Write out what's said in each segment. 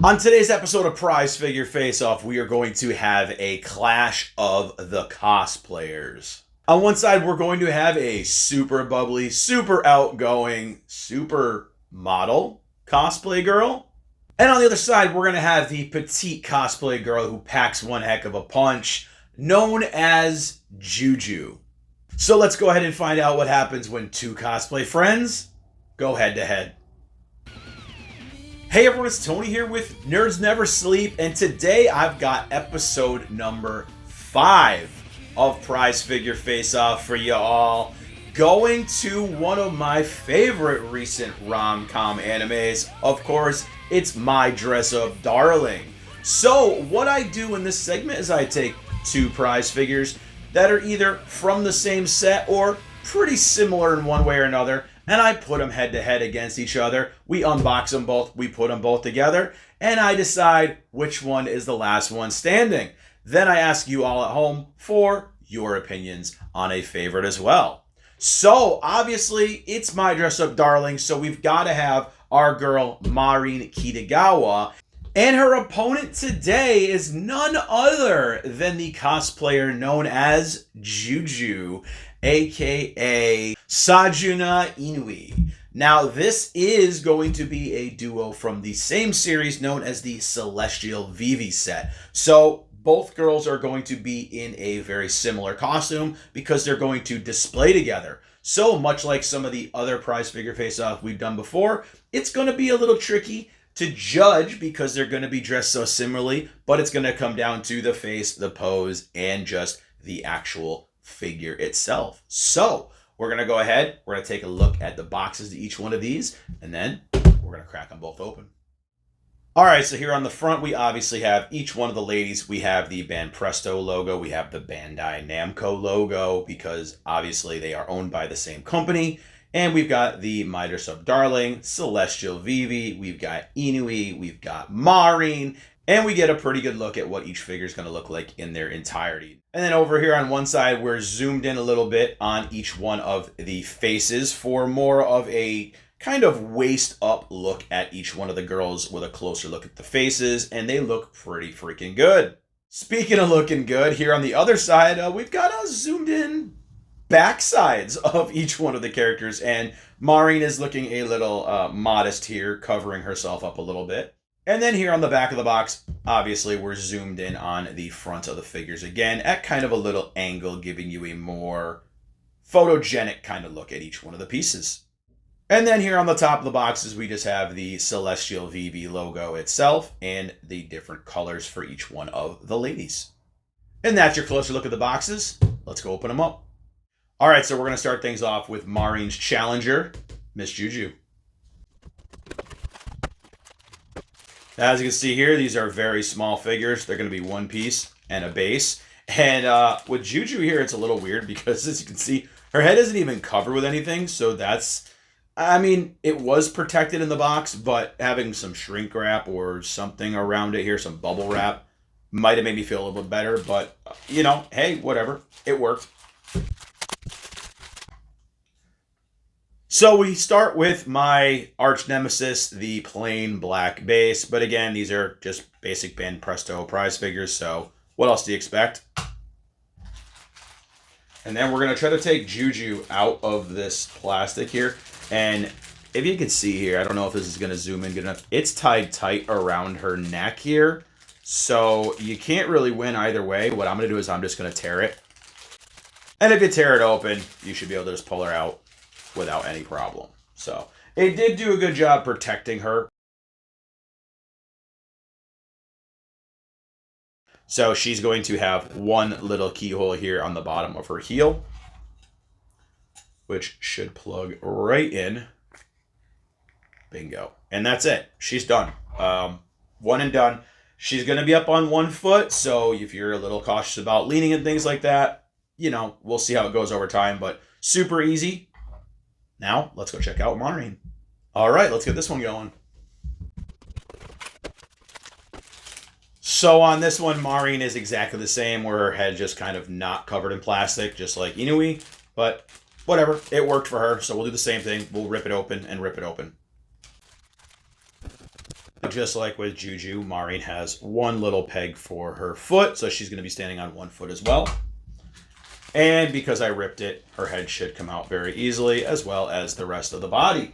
On today's episode of Prize Figure Face Off, we are going to have a clash of the cosplayers. On one side, we're going to have a super bubbly, super outgoing, super model cosplay girl. And on the other side, we're going to have the petite cosplay girl who packs one heck of a punch, known as Juju. So let's go ahead and find out what happens when two cosplay friends go head to head. Hey everyone, it's Tony here with Nerds Never Sleep, and today I've got episode number 5 of Prize Figure Face Off for you all. Going to one of my favorite recent rom-com animes. Of course, it's My Dress Up Darling. So what I do in this segment is I take two prize figures that are either from the same set or pretty similar in one way or another, and I put them head to head against each other. We unbox them both, we put them both together, and I decide which one is the last one standing. Then I ask you all at home for your opinions on a favorite as well. So obviously it's My Dress Up Darling, so we've got to have our girl Marin Kitagawa, and her opponent today is none other than the cosplayer known as Juju, aka Sajuna Inui. Now, this is going to be a duo from the same series known as the Celestial Vivi set. So both girls are going to be in a very similar costume because they're going to display together. So much like some of the other prize figure face-off we've done before, it's going to be a little tricky to judge because they're going to be dressed so similarly, but it's going to come down to the face, the pose, and just the actual figure itself. So we're going to go ahead, we're going to take a look at the boxes to each one of these, and then we're going to crack them both open. All right, so here on the front, we obviously have each one of the ladies. We have the Banpresto logo, we have the Bandai Namco logo, because obviously they are owned by the same company. And we've got the My Dress Up Darling, Celestial Vivi, we've got Inui, we've got Marin, and we get a pretty good look at what each figure is going to look like in their entirety. And then over here on one side, we're zoomed in a little bit on each one of the faces for more of a kind of waist up look at each one of the girls with a closer look at the faces, and they look pretty freaking good. Speaking of looking good, here on the other side, we've got a zoomed in backsides of each one of the characters, and Marin is looking a little modest here, covering herself up a little bit. And then here on the back of the box, obviously we're zoomed in on the front of the figures again at kind of a little angle, giving you a more photogenic kind of look at each one of the pieces. And then here on the top of the boxes, we just have the Celestial Vivi logo itself and the different colors for each one of the ladies. And that's your closer look at the boxes. Let's go open them up. All right, so we're going to start things off with Marin's challenger, Miss Juju. As you can see here, these are very small figures. They're going to be one piece and a base. And with Juju here, it's a little weird because, as you can see, her head isn't even covered with anything. So that's, I mean, it was protected in the box, but having some shrink wrap or something around it here, some bubble wrap, might have made me feel a little bit better. But, you know, hey, whatever. It worked. So we start with my arch nemesis, the plain black base. But again, these are just basic Banpresto prize figures, so what else do you expect? And then we're going to try to take Juju out of this plastic here. And if you can see here, I don't know if this is going to zoom in good enough. It's tied tight around her neck here. So you can't really win either way. What I'm going to do is I'm just going to tear it. And if you tear it open, you should be able to just pull her out without any problem. So it did do a good job protecting her. So she's going to have one little keyhole here on the bottom of her heel, which should plug right in. Bingo. And that's it. She's done. One and done. She's going to be up on one foot, so if you're a little cautious about leaning and things like that, you know, we'll see how it goes over time, but super easy. Now, let's go check out Marin. All right, let's get this one going. So on this one, Marin is exactly the same, where her head just kind of not covered in plastic, just like Inui, but whatever, it worked for her, so we'll do the same thing. We'll rip it open and rip it open. just like with Juju, Marin has one little peg for her foot, so she's going to be standing on one foot as well. And because I ripped it, her head should come out very easily, as well as the rest of the body.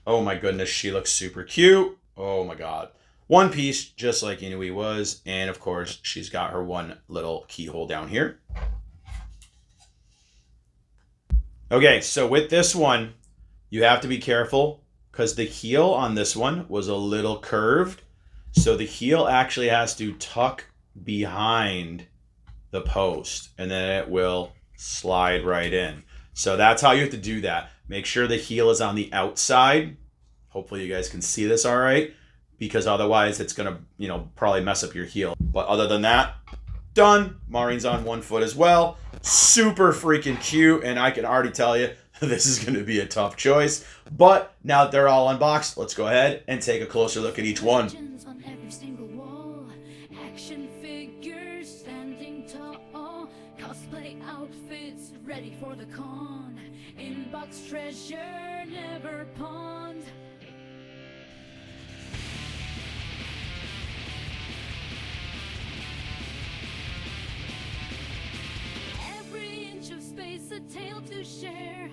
Oh my goodness, she looks super cute. Oh my god. One piece, just like Inui was. And of course, she's got her one little keyhole down here. Okay, so with this one, you have to be careful because the heel on this one was a little curved. So the heel actually has to tuck behind the post and then it will slide right in. So that's how you have to do that. Make sure the heel is on the outside. Hopefully you guys can see this all right, because otherwise it's going to, probably mess up your heel. But other than that, done. Marin's on one foot as well. Super freaking cute, and I can already tell you this is going to be a tough choice. But now that they're all unboxed, let's go ahead and take a closer look at each one. On every single wall, action figures standing tall, cosplay outfits ready for the con, inbox treasure never pawned. Every inch of space a tale to share,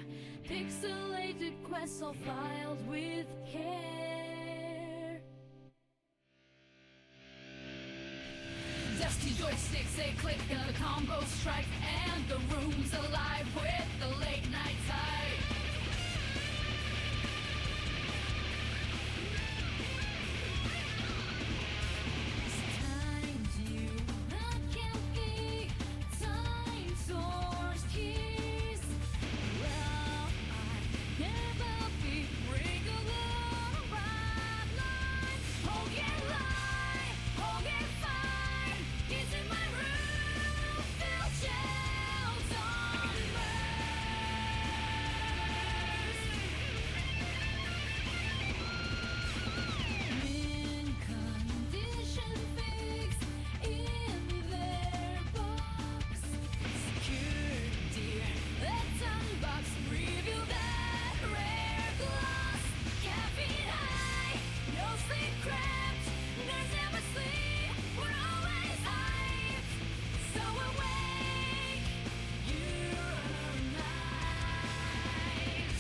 pixelated quests all filed with care. Dusty joysticks, a click, a combo strike, and the room's alive with the late night tide. It's time you, that can't be, time source keys. Well, I never be wriggled on a right line. Oh yeah, lie, oh yeah, fine. He's in my room, filled shelves on mint condition figs in their box. Security, let's unbox, reveal that rare gloss. Caffeine high, no sleep cramped, nerves never sleep, we're always hyped. So awake, you're night.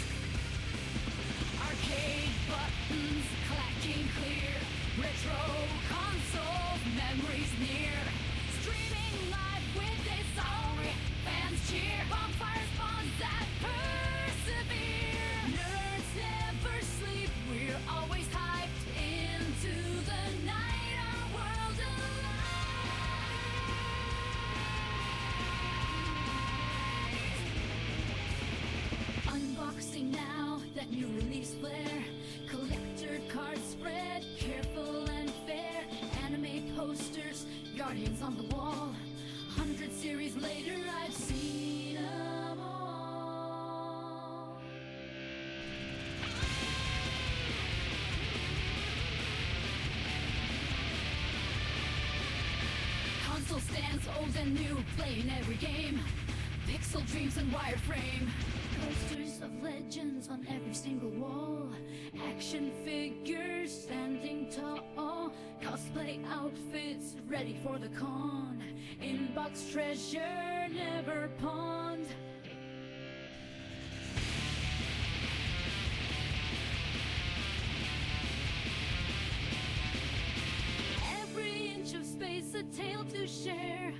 Arcade buttons clacking clear, retro console memories near. Streaming live with a song, fans cheer, bonfire spawns that persevere. Nerds never sleep, we're always hyped into the night, our world alive. Unboxing now, that new release flair, collector card spread, careful and fair, anime posters, guardians on the wall, 100 series later I've seen 'em all. Console stands old and new, playing every game, pixel dreams and wireframe. Posters of legends on every single wall, action figures standing tall, cosplay outfits ready for the con, inbox treasure never pawned. Every inch of space a tale to share,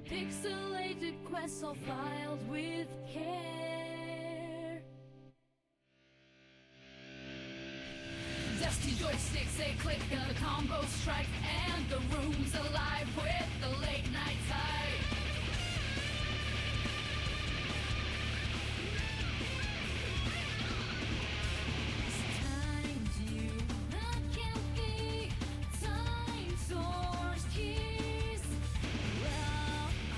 pixelated quests all filed with care. Dusty joysticks, a click, a combo strike, and the room's alive with the late night tide. It's time you, that can't be, time source keys. Well, I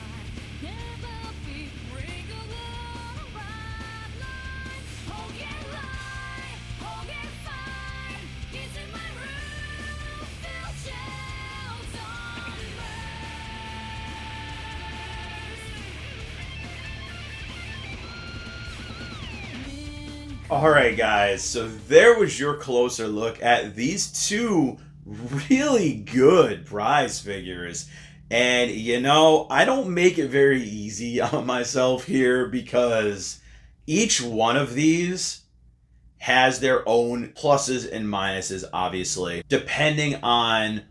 never be wriggled on a right line. Oh yeah, lie, oh yeah, fine. He's in my room, filled shelves on All right, guys, so there was your closer look at these two really good prize figures. And I don't make it very easy on myself here because each one of these has their own pluses and minuses, obviously, depending on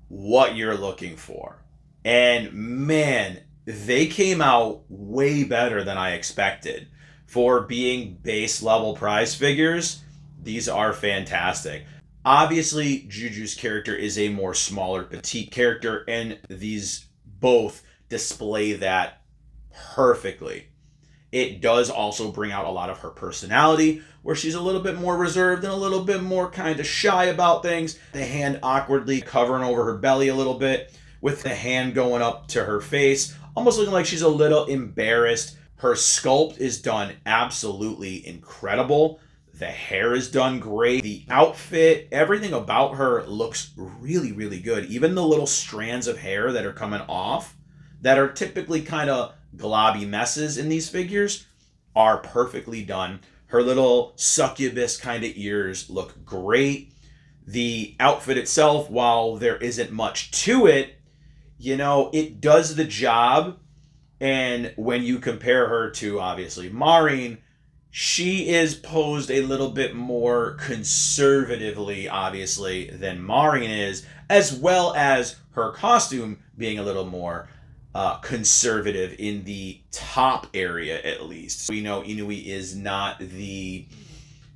what you're looking for. And man, they came out way better than I expected. For being base level prize figures, these are fantastic. Obviously, Juju's character is a more smaller, petite character, and these both display that perfectly. It does also bring out a lot of her personality, where she's a little bit more reserved and a little bit more kind of shy about things. The hand awkwardly covering over her belly a little bit, with the hand going up to her face, almost looking like she's a little embarrassed. Her sculpt is done absolutely incredible. The hair is done great. The outfit, everything about her looks really, really good. Even the little strands of hair that are coming off, that are typically kind of globby messes in these figures, are perfectly done. Her little succubus kind of ears look great. The outfit itself, while there isn't much to it, it does the job. And when you compare her to, obviously, Marin, she is posed a little bit more conservatively, obviously, than Marin is, as well as her costume being a little more conservative in the top area, at least. We know Inui is not the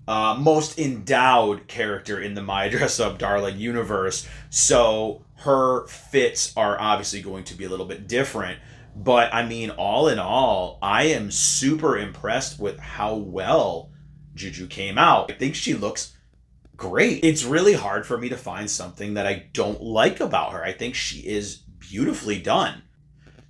most endowed character in the My Dress Up Darling universe, so her fits are obviously going to be a little bit different. But I mean, all in all, I am super impressed with how well Juju came out. I think she looks great. It's really hard for me to find something that I don't like about her. I think she is beautifully done.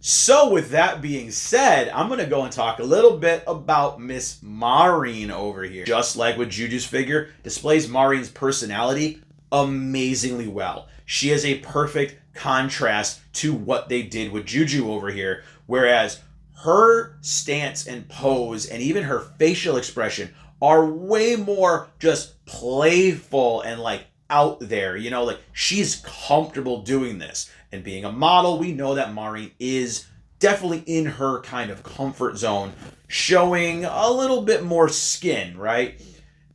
So with that being said, I'm going to go and talk a little bit about Miss Marin over here. Just like with Juju's figure, displays Marin's personality amazingly well. She is a perfect contrast to what they did with Juju over here, whereas her stance and pose and even her facial expression are way more just playful and like out there, like she's comfortable doing this. And being a model, we know that Marin is definitely in her kind of comfort zone, showing a little bit more skin, right?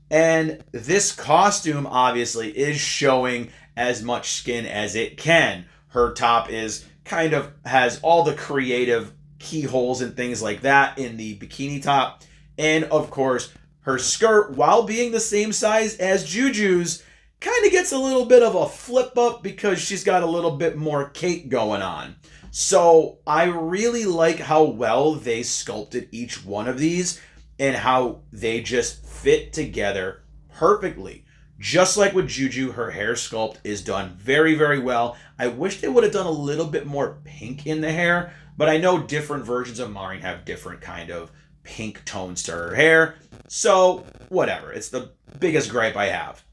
And this costume obviously is showing as much skin as it can. Her top is kind of has all the creative keyholes and things like that in the bikini top. And of course, her skirt, while being the same size as Juju's, kind of gets a little bit of a flip up because she's got a little bit more cape going on. So I really like how well they sculpted each one of these and how they just fit together perfectly. Just like with Juju, her hair sculpt is done very, very well. I wish they would have done a little bit more pink in the hair, but I know different versions of Marin have different kind of pink tones to her hair. So whatever, it's the biggest gripe I have.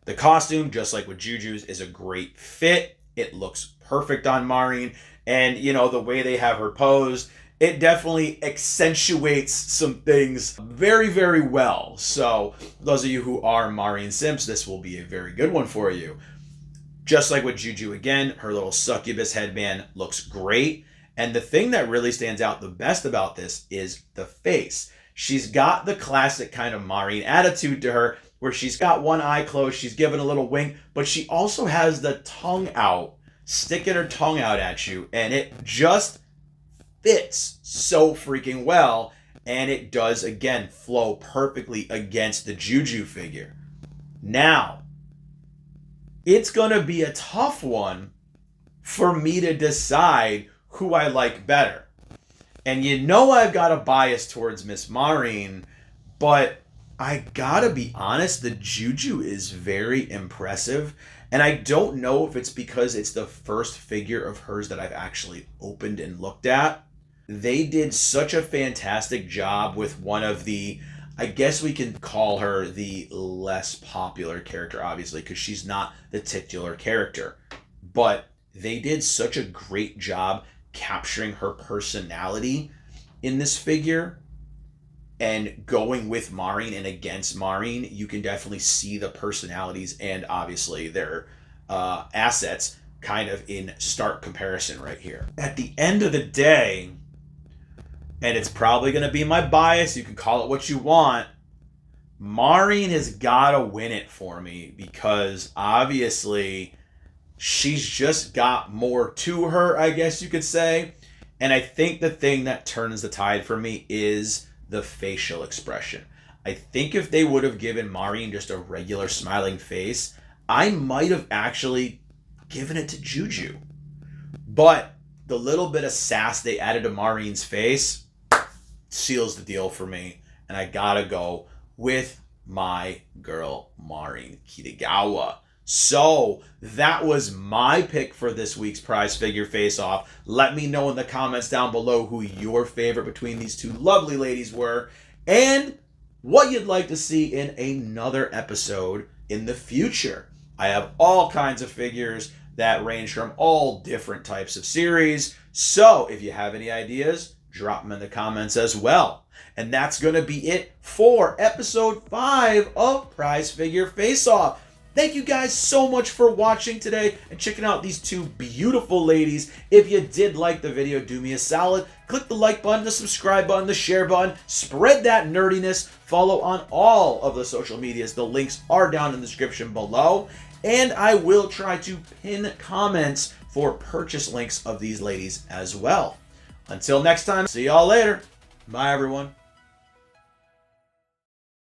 The costume, just like with Juju's, is a great fit. It looks perfect on Marin. And, the way they have her posed, it definitely accentuates some things very, very well. So, those of you who are Marin simps, this will be a very good one for you. Just like with Juju again, her little succubus headband looks great. And the thing that really stands out the best about this is the face. She's got the classic kind of Marin attitude to her, where she's got one eye closed, she's giving a little wink, but she also has the tongue out, sticking her tongue out at you, and it just fits so freaking well, and it does, again, flow perfectly against the Juju figure. Now, it's going to be a tough one for me to decide who I like better. And I've got a bias towards Miss Marin, but I gotta be honest, the Juju is very impressive. And I don't know if it's because it's the first figure of hers that I've actually opened and looked at. They did such a fantastic job with one of the, I guess we can call her the less popular character, obviously, because she's not the titular character. But they did such a great job capturing her personality in this figure. And going with Marin and against Marin, you can definitely see the personalities and obviously their assets kind of in stark comparison right here. At the end of the day, and it's probably going to be my bias, you can call it what you want, Marin has got to win it for me because obviously she's just got more to her, I guess you could say. And I think the thing that turns the tide for me is the facial expression. I think if they would have given Marin just a regular smiling face, I might have actually given it to Juju. But the little bit of sass they added to Marin's face seals the deal for me. And I gotta go with my girl Marin Kitagawa. So that was my pick for this week's prize figure face-off. Let me know in the comments down below who your favorite between these two lovely ladies were and what you'd like to see in another episode in the future. I have all kinds of figures that range from all different types of series. So if you have any ideas, drop them in the comments as well. And that's going to be it for episode 5 of Prize Figure Face Off. Thank you guys so much for watching today and checking out these two beautiful ladies. If you did like the video, do me a solid. Click the like button, the subscribe button, the share button. Spread that nerdiness. Follow on all of the social medias. The links are down in the description below. And I will try to pin comments for purchase links of these ladies as well. Until next time, see y'all later. Bye, everyone.